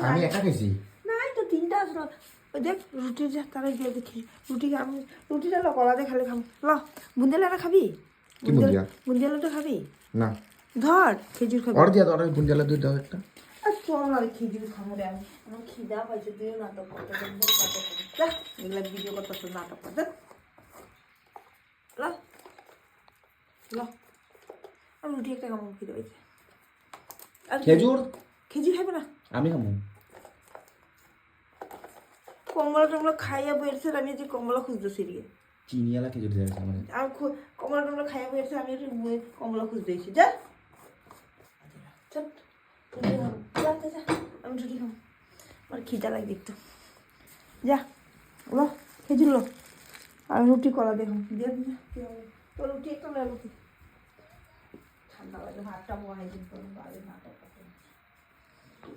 আমি একা খাইছি নাই তো তিনটা আসলো ওই দেখ রুটি যা তারা গিয়ে দেখি রুটি আমি রুটিটা ল কলা দিয়ে খালে খাম ল বুন্দিয়া লাড়া খাবি কি বুন্দিয়া বুন্দিয়া লাড়া খাবি না ধর খেজুর খাবি অর দিয়া ধর বুন্দিয়ালা দুই দাও একটা আর চল না খেজুর খাবো রে আমি আমার খিদা পাইছে তুইও নাটক করতে এগুলা ভিডিও করতে নাটক করতে ল ল আর রুটি একটা কেমন খিদে পাইছে আর খেজুর খেজুর খাবে না আমি খাবো কমলা টমলা খাইয়া বেরছে আমি যে কমলা খুঁজতেছি রে চিনিয়ালা খেজুর দিয়ে গেছে মানে আমি কমলা টমলা খাইয়া বেরছে আমি একটু কমলা খুঁজতেছি যা চল যা যা যা আমি রুটি খাবো আমার খিদা লাগবে একটু যা লো খেজুর লো আর রুটি কলা দেখুন দিয়ে দিন তো রুটি একটা লো রুটি ঠান্ডা লাগে ভাতটা বহাই দিন বাড়ি ভাতটা